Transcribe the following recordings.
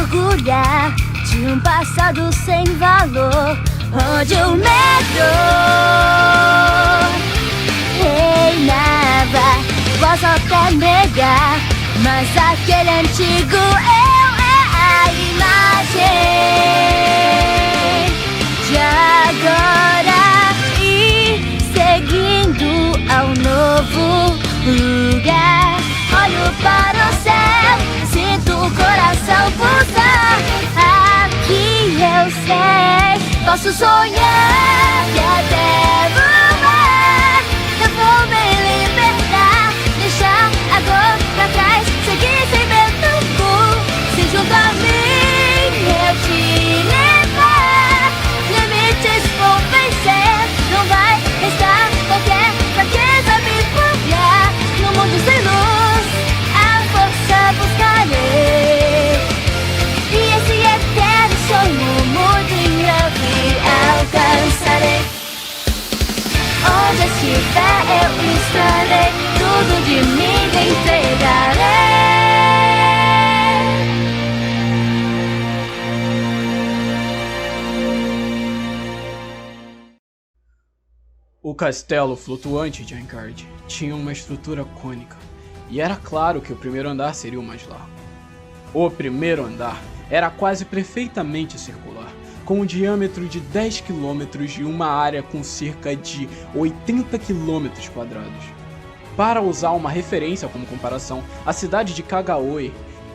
mergulhar de um passado sem valor, onde o medo reinava. Posso até negar, mas aquele antigo eu é a imagem de agora, e seguindo ao novo lugar. Olho para o céu, sinto o coração pulsar. Aqui eu sei, posso sonhar e até voar. Eu vou me libertar, deixar a dor pra trás, seguir sem medo. Se junto a mim eu te levar, limites vou vencer. Não vai restar qualquer fraqueza me folgar. No mundo sem luz, a força buscarei, e esse eterno sonho muito em breve alcançarei. Onde estiver eu estarei, tudo de mim te entregarei. O castelo flutuante de Aincrad tinha uma estrutura cônica, e era claro que o primeiro andar seria o mais largo. O primeiro andar era quase perfeitamente circular, com um diâmetro de 10 km e uma área com cerca de 80 km². Para usar uma referência como comparação, a cidade de Kagaoe,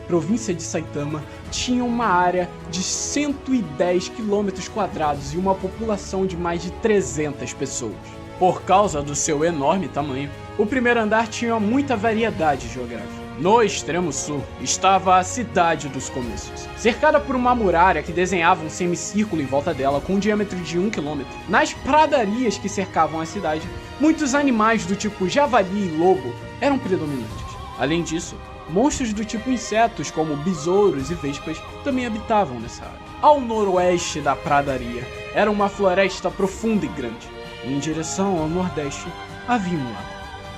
província de Saitama, tinha uma área de 110 km² e uma população de mais de 300 pessoas. Por causa do seu enorme tamanho, o primeiro andar tinha muita variedade geográfica. No extremo sul estava a Cidade dos Começos, cercada por uma muralha que desenhava um semicírculo em volta dela com um diâmetro de 1 km. Nas pradarias que cercavam a cidade, muitos animais do tipo javali e lobo eram predominantes. Além disso, monstros do tipo insetos como besouros e vespas também habitavam nessa área. Ao noroeste da pradaria era uma floresta profunda e grande, e em direção ao nordeste havia um lago.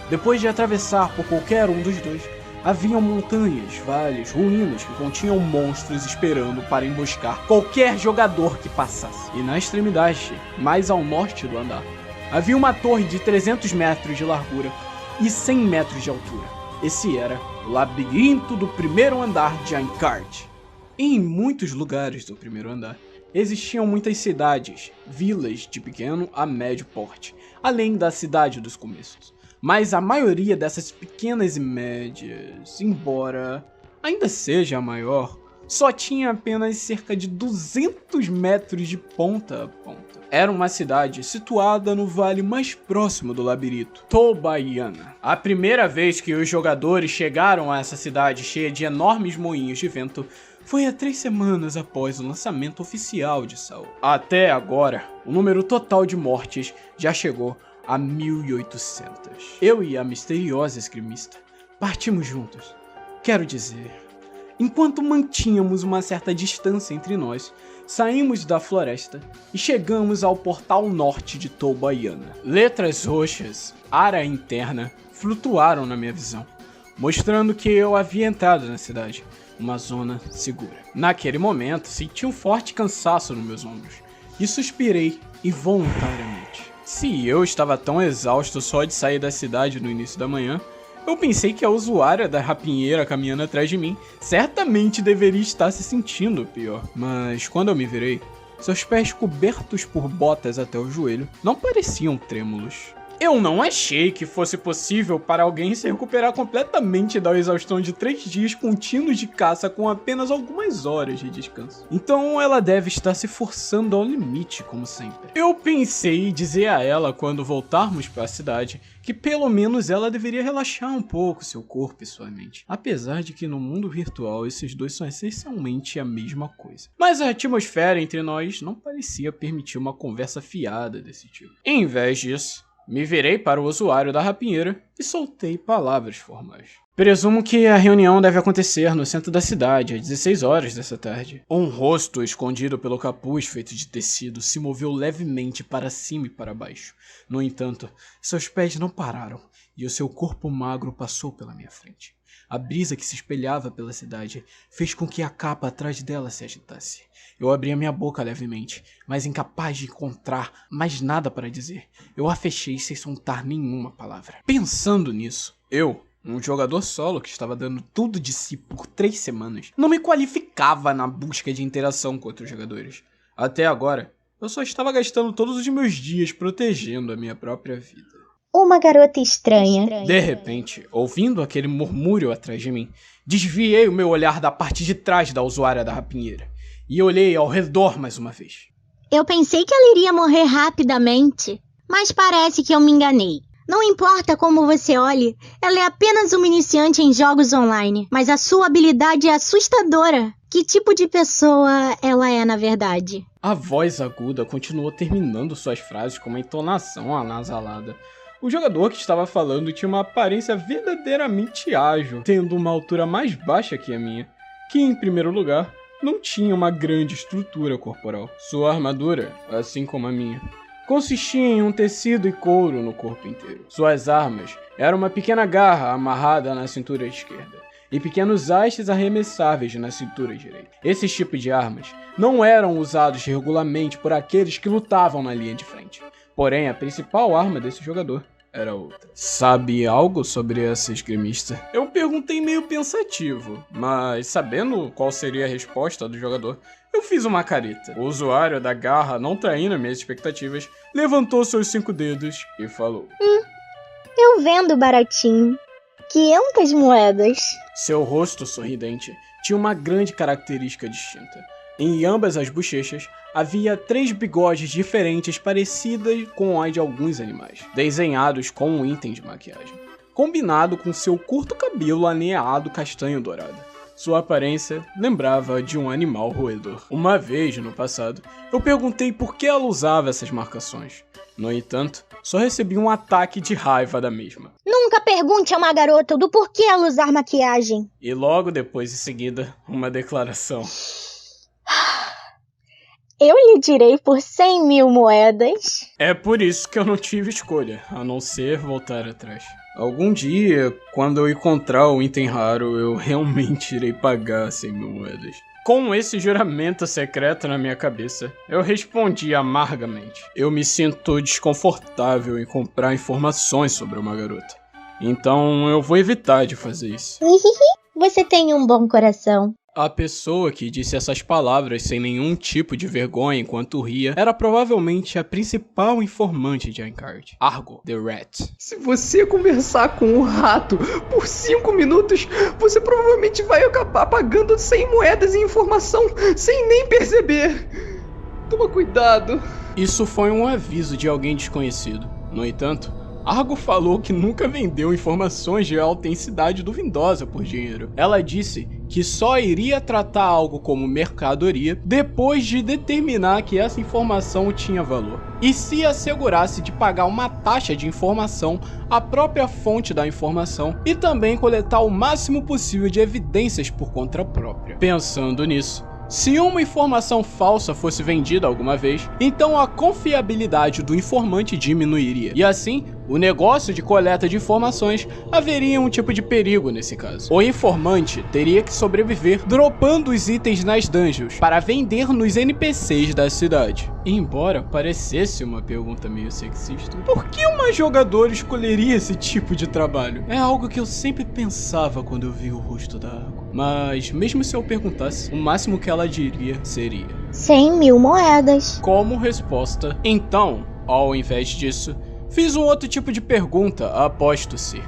Depois de atravessar por qualquer um dos dois, haviam montanhas, vales, ruínas que continham monstros esperando para emboscar qualquer jogador que passasse. E na extremidade, mais ao norte do andar, havia uma torre de 300 metros de largura e 100 metros de altura. Esse era o labirinto do primeiro andar de Aincrad. Em muitos lugares do primeiro andar, existiam muitas cidades, vilas de pequeno a médio porte, além da Cidade dos Começos. Mas a maioria dessas pequenas e médias, embora ainda seja a maior, só tinha apenas cerca de 200 metros de ponta a ponta. Era uma cidade situada no vale mais próximo do labirinto, Tobayana. A primeira vez que os jogadores chegaram a essa cidade cheia de enormes moinhos de vento foi há 3 semanas após o lançamento oficial de Saul. Até agora, o número total de mortes já chegou a 1.800. Eu e a misteriosa esgrimista partimos juntos. Quero dizer, enquanto mantínhamos uma certa distância entre nós, saímos da floresta e chegamos ao portal norte de Tobayana. Letras roxas, área interna, flutuaram na minha visão, mostrando que eu havia entrado na cidade, uma zona segura. Naquele momento, senti um forte cansaço nos meus ombros e suspirei involuntariamente. Se eu estava tão exausto só de sair da cidade no início da manhã, eu pensei que a usuária da rapinheira caminhando atrás de mim certamente deveria estar se sentindo pior. Mas quando eu me virei, seus pés cobertos por botas até o joelho não pareciam trêmulos. Eu não achei que fosse possível para alguém se recuperar completamente da exaustão de 3 dias contínuos de caça com apenas algumas horas de descanso. Então ela deve estar se forçando ao limite, como sempre. Eu pensei em dizer a ela quando voltarmos para a cidade que pelo menos ela deveria relaxar um pouco seu corpo e sua mente. Apesar de que no mundo virtual esses dois são essencialmente a mesma coisa. Mas a atmosfera entre nós não parecia permitir uma conversa fiada desse tipo. Em vez disso, me virei para o usuário da rapinheira e soltei palavras formais. Presumo que a reunião deve acontecer no centro da cidade, às 16 horas dessa tarde. Um rosto escondido pelo capuz feito de tecido se moveu levemente para cima e para baixo. No entanto, seus pés não pararam e o seu corpo magro passou pela minha frente. A brisa que se espelhava pela cidade fez com que a capa atrás dela se agitasse. Eu abri a minha boca levemente, mas incapaz de encontrar mais nada para dizer. Eu a fechei sem soltar nenhuma palavra. Pensando nisso, um jogador solo que estava dando tudo de si por 3 semanas, não me qualificava na busca de interação com outros jogadores. Até agora, eu só estava gastando todos os meus dias protegendo a minha própria vida. Uma garota estranha. De repente, ouvindo aquele murmúrio atrás de mim, desviei o meu olhar da parte de trás da usuária da rapinheira e olhei ao redor mais uma vez. Eu pensei que ela iria morrer rapidamente, mas parece que eu me enganei. Não importa como você olhe, ela é apenas uma iniciante em jogos online, mas a sua habilidade é assustadora. Que tipo de pessoa ela é, na verdade? A voz aguda continuou terminando suas frases com uma entonação anasalada. O jogador que estava falando tinha uma aparência verdadeiramente ágil, tendo uma altura mais baixa que a minha, que, em primeiro lugar, não tinha uma grande estrutura corporal. Sua armadura, assim como a minha, consistia em um tecido e couro no corpo inteiro. Suas armas eram uma pequena garra amarrada na cintura esquerda e pequenos hastes arremessáveis na cintura direita. Esses tipos de armas não eram usados regularmente por aqueles que lutavam na linha de frente. Porém, a principal arma desse jogador era outra. Sabe algo sobre essa esgrimista? Eu perguntei meio pensativo, mas sabendo qual seria a resposta do jogador, eu fiz uma careta. O usuário da garra, não traindo minhas expectativas, levantou seus 5 dedos e falou: Eu vendo baratinho. 500 moedas. Seu rosto sorridente tinha uma grande característica distinta. Em ambas as bochechas havia 3 bigodes diferentes parecidas com as de alguns animais, desenhados com um item de maquiagem, combinado com seu curto cabelo aneado castanho dourado. Sua aparência lembrava de um animal roedor. Uma vez, no passado, eu perguntei por que ela usava essas marcações. No entanto, só recebi um ataque de raiva da mesma. Nunca pergunte a uma garota do porquê ela usar maquiagem. E logo depois, em seguida, uma declaração. Eu lhe direi por 100.000 moedas. É por isso que eu não tive escolha, a não ser voltar atrás. Algum dia, quando eu encontrar o item raro, eu realmente irei pagar 100.000 moedas. Com esse juramento secreto na minha cabeça, eu respondi amargamente. Eu me sinto desconfortável em comprar informações sobre uma garota. Então eu vou evitar de fazer isso. Você tem um bom coração. A pessoa que disse essas palavras sem nenhum tipo de vergonha enquanto ria era provavelmente a principal informante de Aincrad, Argo, the Rat. Se você conversar com um rato por 5 minutos, você provavelmente vai acabar pagando 100 moedas em informação sem nem perceber. Toma cuidado. Isso foi um aviso de alguém desconhecido. No entanto, Argo falou que nunca vendeu informações de autenticidade duvidosa por dinheiro. Ela disse que só iria tratar algo como mercadoria depois de determinar que essa informação tinha valor, e se assegurasse de pagar uma taxa de informação à própria fonte da informação e também coletar o máximo possível de evidências por conta própria. Pensando nisso, se uma informação falsa fosse vendida alguma vez, então a confiabilidade do informante diminuiria, e assim, o negócio de coleta de informações haveria um tipo de perigo nesse caso. O informante teria que sobreviver dropando os itens nas dungeons para vender nos NPCs da cidade. Embora parecesse uma pergunta meio sexista, por que uma jogadora escolheria esse tipo de trabalho? É algo que eu sempre pensava quando eu vi o rosto da Argo. Mas mesmo se eu perguntasse, o máximo que ela diria seria 100.000 moedas. Como resposta, então, ao invés disso, fiz um outro tipo de pergunta, aposto ser.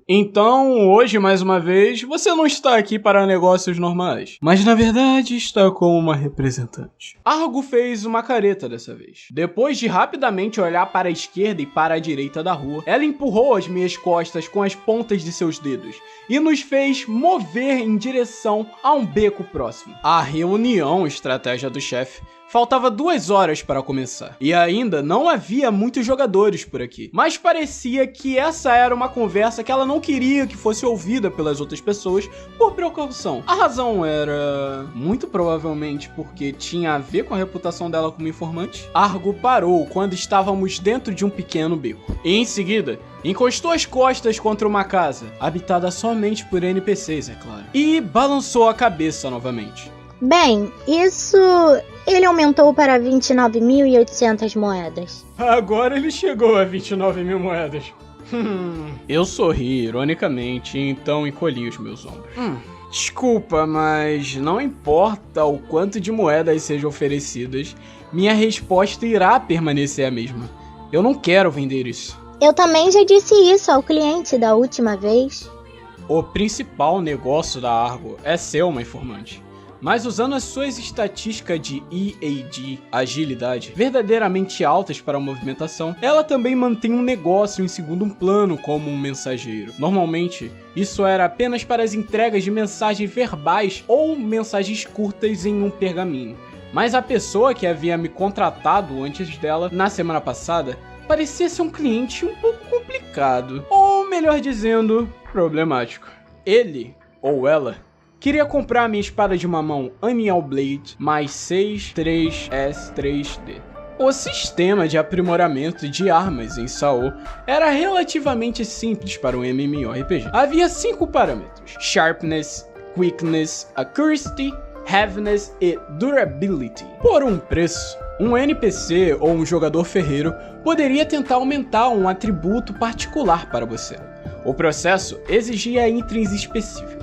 Então, hoje, mais uma vez, você não está aqui para negócios normais, mas na verdade está como uma representante. Argo fez uma careta dessa vez. Depois de rapidamente olhar para a esquerda e para a direita da rua, ela empurrou as minhas costas com as pontas de seus dedos e nos fez mover em direção a um beco próximo. A reunião estratégia do chefe faltava 2 horas para começar, e ainda não havia muitos jogadores por aqui, mas parecia que essa era uma conversa conversa que ela não queria que fosse ouvida pelas outras pessoas por precaução. A razão era, muito provavelmente, porque tinha a ver com a reputação dela como informante. Argo parou quando estávamos dentro de um pequeno beco. E em seguida, encostou as costas contra uma casa, habitada somente por NPCs, é claro. E balançou a cabeça novamente. Bem, isso... Ele aumentou para 29.800 moedas. Agora ele chegou a 29 mil moedas. Eu sorri ironicamente e então encolhi os meus ombros. Desculpa, mas não importa o quanto de moedas sejam oferecidas, minha resposta irá permanecer a mesma. Eu não quero vender isso. Eu também já disse isso ao cliente da última vez. O principal negócio da Argo é ser uma informante. Mas usando as suas estatísticas de EAD, agilidade, verdadeiramente altas para a movimentação, ela também mantém um negócio em segundo plano como um mensageiro. Normalmente, isso era apenas para as entregas de mensagens verbais ou mensagens curtas em um pergaminho. Mas a pessoa que havia me contratado antes dela, na semana passada, parecia ser um cliente um pouco complicado, ou melhor dizendo, problemático. Ele, ou ela, queria comprar a minha espada de mamão Aniel Blade mais 63S3D. O sistema de aprimoramento de armas em Sao era relativamente simples para um MMORPG. Havia 5 parâmetros: Sharpness, Quickness, Accuracy, Heaviness e Durability. Por um preço, um NPC ou um jogador ferreiro poderia tentar aumentar um atributo particular para você. O processo exigia itens específicos.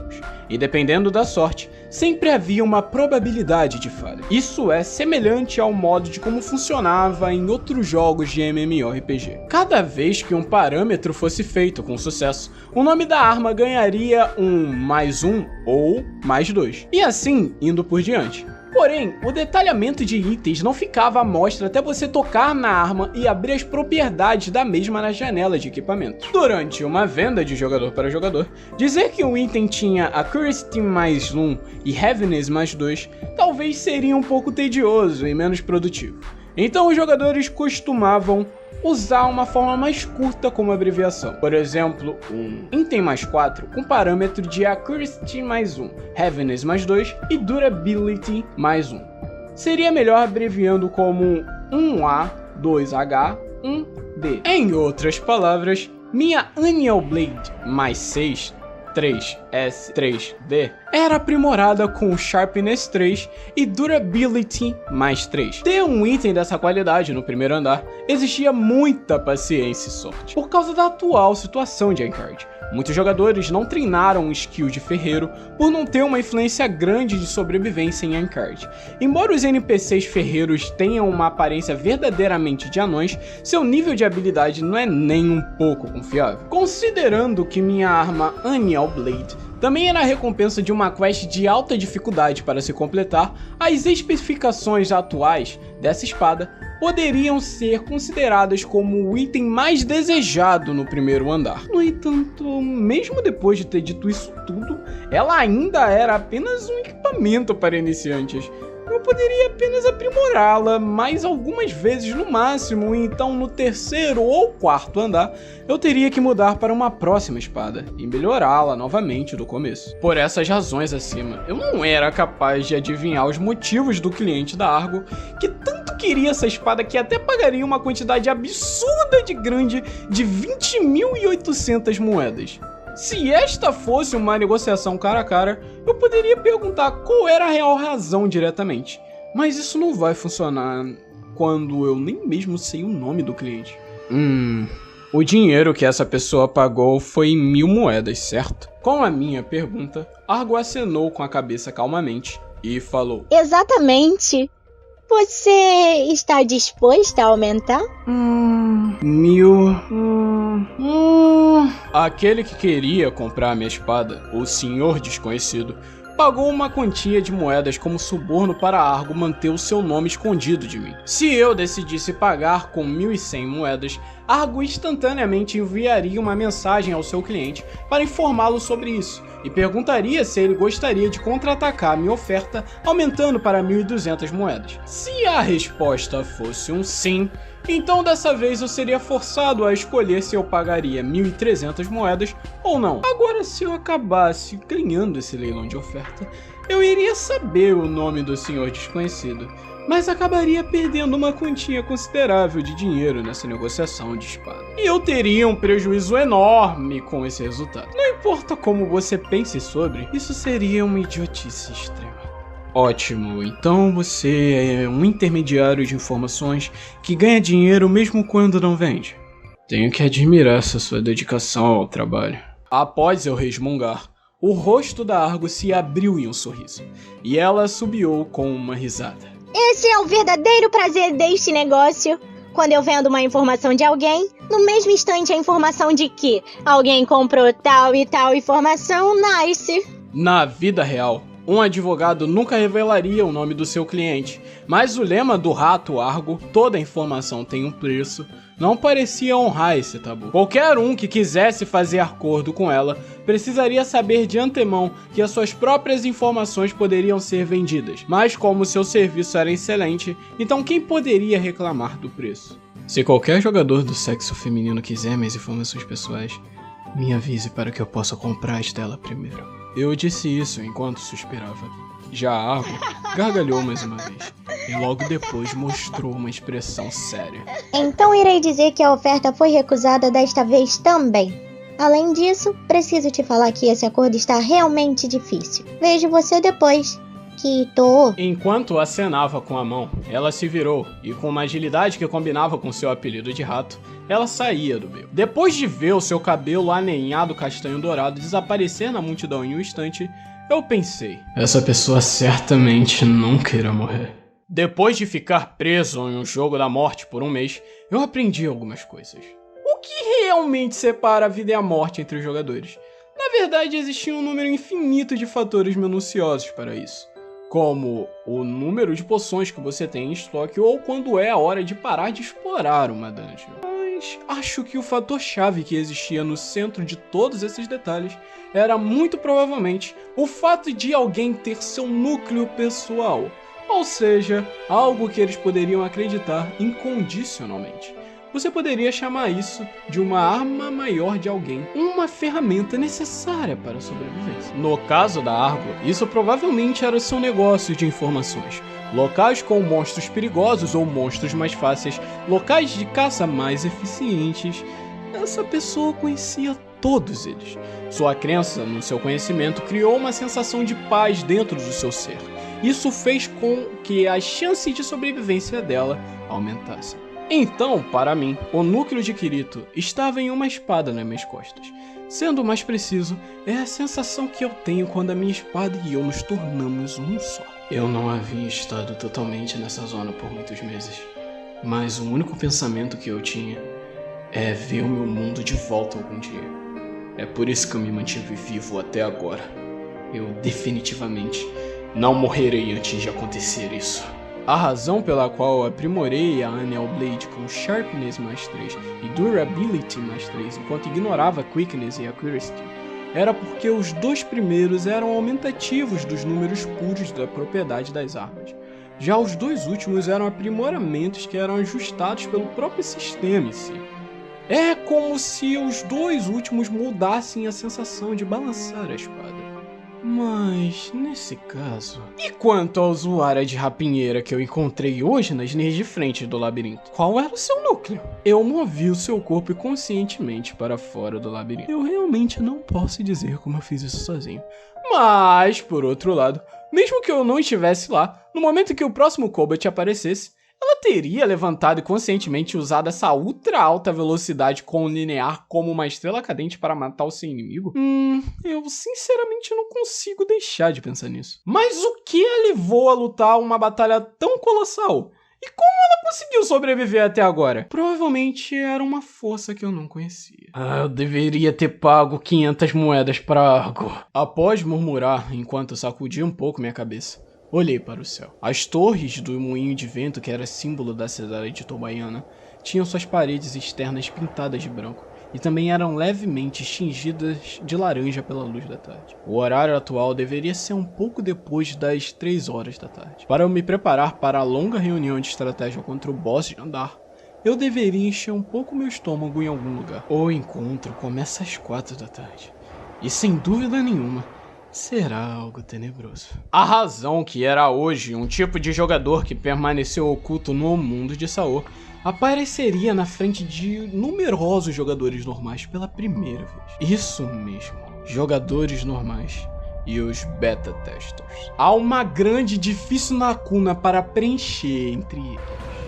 E dependendo da sorte, sempre havia uma probabilidade de falha. Isso é semelhante ao modo de como funcionava em outros jogos de MMORPG. Cada vez que um parâmetro fosse feito com sucesso, o nome da arma ganharia um +1 ou +2, e assim indo por diante. Porém, o detalhamento de itens não ficava à mostra até você tocar na arma e abrir as propriedades da mesma na janela de equipamento. Durante uma venda de jogador para jogador, dizer que um item tinha Accuracy +1 e Heaviness +2 talvez seria um pouco tedioso e menos produtivo. Então os jogadores costumavam usar uma forma mais curta como abreviação. Por exemplo, um item +4 com parâmetro de Accuracy +1, Heaviness +2 e Durability +1. Seria melhor abreviando como 1A, 2H, 1D. Em outras palavras, minha Aniel Blade +6, 3S3D era aprimorada com Sharpness 3 e Durability +3. Ter um item dessa qualidade no primeiro andar exigia muita paciência e sorte. Por causa da atual situação de Encarde, muitos jogadores não treinaram o skill de ferreiro por não ter uma influência grande de sobrevivência em Encarde. Embora os NPCs ferreiros tenham uma aparência verdadeiramente de anões, seu nível de habilidade não é nem um pouco confiável. Considerando que minha arma Aniel Blade também era a recompensa de uma quest de alta dificuldade para se completar, as especificações atuais dessa espada poderiam ser consideradas como o item mais desejado no primeiro andar. No entanto, mesmo depois de ter dito isso tudo, ela ainda era apenas um equipamento para iniciantes. Eu poderia apenas aprimorá-la mais algumas vezes no máximo, e então no terceiro ou quarto andar eu teria que mudar para uma próxima espada e melhorá-la novamente do começo. Por essas razões acima, eu não era capaz de adivinhar os motivos do cliente da Argo, que tanto queria essa espada que até pagaria uma quantidade absurda de grande de 20.800 moedas. Se esta fosse uma negociação cara a cara, eu poderia perguntar qual era a real razão diretamente. Mas isso não vai funcionar quando eu nem mesmo sei o nome do cliente. O dinheiro que essa pessoa pagou foi 1.000 moedas, certo? Com a minha pergunta, Argo acenou com a cabeça calmamente e falou: Exatamente. Você está disposta a aumentar? 1.000... Aquele que queria comprar minha espada, o senhor desconhecido, pagou uma quantia de moedas como suborno para Argo manter o seu nome escondido de mim. Se eu decidisse pagar com 1.100 moedas, Argo instantaneamente enviaria uma mensagem ao seu cliente para informá-lo sobre isso, e perguntaria se ele gostaria de contra-atacar a minha oferta, aumentando para 1.200 moedas. Se a resposta fosse um sim, então dessa vez eu seria forçado a escolher se eu pagaria 1.300 moedas ou não. Agora, se eu acabasse ganhando esse leilão de oferta, eu iria saber o nome do senhor desconhecido, mas acabaria perdendo uma quantia considerável de dinheiro nessa negociação de espada. E eu teria um prejuízo enorme com esse resultado. Não importa como você pense sobre, isso seria uma idiotice extrema. Ótimo, então você é um intermediário de informações que ganha dinheiro mesmo quando não vende. Tenho que admirar essa sua dedicação ao trabalho. Após eu resmungar, o rosto da Argo se abriu em um sorriso, e ela assobiou com uma risada. Esse é o verdadeiro prazer deste negócio. Quando eu vendo uma informação de alguém, no mesmo instante a informação de que alguém comprou tal e tal informação nasce. Na vida real, um advogado nunca revelaria o nome do seu cliente, mas o lema do rato Argo, toda informação tem um preço, não parecia honrar esse tabu. Qualquer um que quisesse fazer acordo com ela precisaria saber de antemão que as suas próprias informações poderiam ser vendidas, mas como seu serviço era excelente, então quem poderia reclamar do preço? Se qualquer jogador do sexo feminino quiser minhas informações pessoais, me avise para que eu possa comprar as dela primeiro. Eu disse isso enquanto suspirava. Já a Argo gargalhou mais uma vez, e logo depois mostrou uma expressão séria. Então irei dizer que a oferta foi recusada desta vez também. Além disso, preciso te falar que esse acordo está realmente difícil. Vejo você depois. Quito. Enquanto acenava com a mão, ela se virou e, com uma agilidade que combinava com seu apelido de rato, ela saía do beco. Depois de ver o seu cabelo aninhado castanho dourado desaparecer na multidão em um instante, eu pensei, essa pessoa certamente nunca irá morrer. Depois de ficar preso em um jogo da morte por um mês, eu aprendi algumas coisas. O que realmente separa a vida e a morte entre os jogadores? Na verdade, existia um número infinito de fatores minuciosos para isso, como o número de poções que você tem em estoque ou quando é a hora de parar de explorar uma dungeon. Mas acho que o fator-chave que existia no centro de todos esses detalhes era muito provavelmente o fato de alguém ter seu núcleo pessoal, ou seja, algo que eles poderiam acreditar incondicionalmente. Você poderia chamar isso de uma arma maior de alguém, uma ferramenta necessária para a sobrevivência. No caso da Argo, isso provavelmente era o seu negócio de informações. Locais com monstros perigosos ou monstros mais fáceis, locais de caça mais eficientes. Essa pessoa conhecia todos eles. Sua crença no seu conhecimento criou uma sensação de paz dentro do seu ser. Isso fez com que a chance de sobrevivência dela aumentasse. Então, para mim, o núcleo de Kirito estava em uma espada nas minhas costas. Sendo mais preciso, é a sensação que eu tenho quando a minha espada e eu nos tornamos um só. Eu não havia estado totalmente nessa zona por muitos meses, mas o único pensamento que eu tinha é ver o meu mundo de volta algum dia. É por isso que eu me mantive vivo até agora. Eu definitivamente não morrerei antes de acontecer isso. A razão pela qual eu aprimorei a Anel Blade com Sharpness mais 3 e Durability mais 3 enquanto ignorava Quickness e Accuracy era porque os dois primeiros eram aumentativos dos números puros da propriedade das armas. Já os dois últimos eram aprimoramentos que eram ajustados pelo próprio sistema em si. É como se os dois últimos mudassem a sensação de balançar a espada. Mas, nesse caso... E quanto à usuária de rapinheira que eu encontrei hoje nas linhas de frente do labirinto? Qual era o seu núcleo? Eu movi o seu corpo conscientemente para fora do labirinto. Eu realmente não posso dizer como eu fiz isso sozinho. Mas, por outro lado, mesmo que eu não estivesse lá, no momento que o próximo Cobalt aparecesse, ela teria levantado e conscientemente usado essa ultra alta velocidade com linear como uma estrela cadente para matar o seu inimigo? Eu sinceramente não consigo deixar de pensar nisso. Mas o que a levou a lutar uma batalha tão colossal? E como ela conseguiu sobreviver até agora? Provavelmente era uma força que eu não conhecia. Eu deveria ter pago 500 moedas para Argo. Após murmurar, enquanto sacudia um pouco minha cabeça, olhei para o céu. As torres do moinho de vento, que era símbolo da cidade de Tobaiana, tinham suas paredes externas pintadas de branco, e também eram levemente tingidas de laranja pela luz da tarde. O horário atual deveria ser um pouco depois das 3 horas da tarde. Para eu me preparar para a longa reunião de estratégia contra o boss de andar, eu deveria encher um pouco meu estômago em algum lugar. O encontro começa às 4 da tarde, e sem dúvida nenhuma, será algo tenebroso. A razão que era hoje um tipo de jogador que permaneceu oculto no mundo de Saô apareceria na frente de numerosos jogadores normais pela primeira vez. Isso mesmo, jogadores normais e os beta testers. Há uma grande e difícil lacuna para preencher entre eles.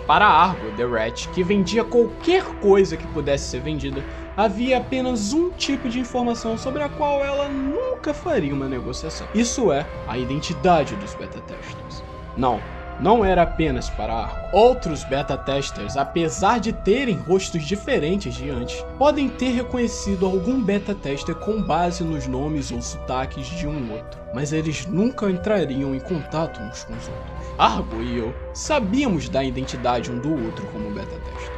Para Argo, The Rat, que vendia qualquer coisa que pudesse ser vendida, havia apenas um tipo de informação sobre a qual ela nunca faria uma negociação. Isso é, a identidade dos beta testers. Não era apenas para Argo. Outros beta testers, apesar de terem rostos diferentes de antes, podem ter reconhecido algum beta tester com base nos nomes ou sotaques de um outro, mas eles nunca entrariam em contato uns com os outros. Argo e eu sabíamos da identidade um do outro como beta tester,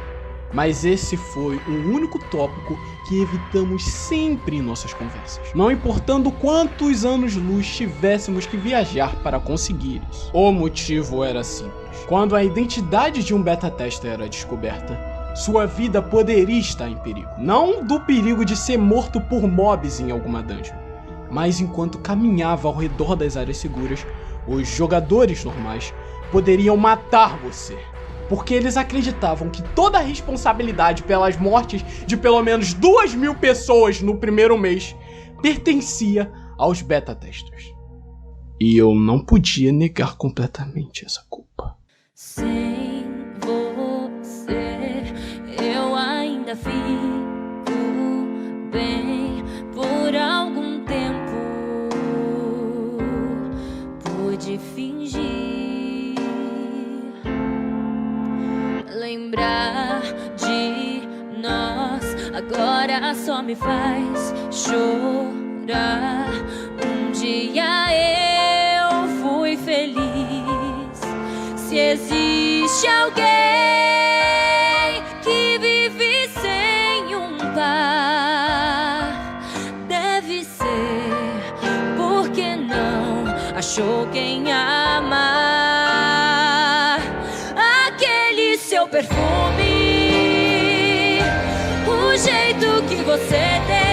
mas esse foi o único tópico que evitamos sempre em nossas conversas, não importando quantos anos-luz tivéssemos que viajar para conseguir isso. O motivo era simples. Quando a identidade de um beta tester era descoberta, sua vida poderia estar em perigo. Não do perigo de ser morto por mobs em alguma dungeon, mas enquanto caminhava ao redor das áreas seguras, os jogadores normais poderiam matar você, porque eles acreditavam que toda a responsabilidade pelas mortes de pelo menos 2.000 pessoas no primeiro mês pertencia aos beta testers. E eu não podia negar completamente essa culpa. Sem você, eu ainda fico bem por algum tempo. Pude fingir, lembrar de nós agora só me faz chorar. Um dia eu fui feliz. Se existe alguém que vive sem um par, deve ser porque não achou quem amar. Aquele seu perfume, o jeito que você tem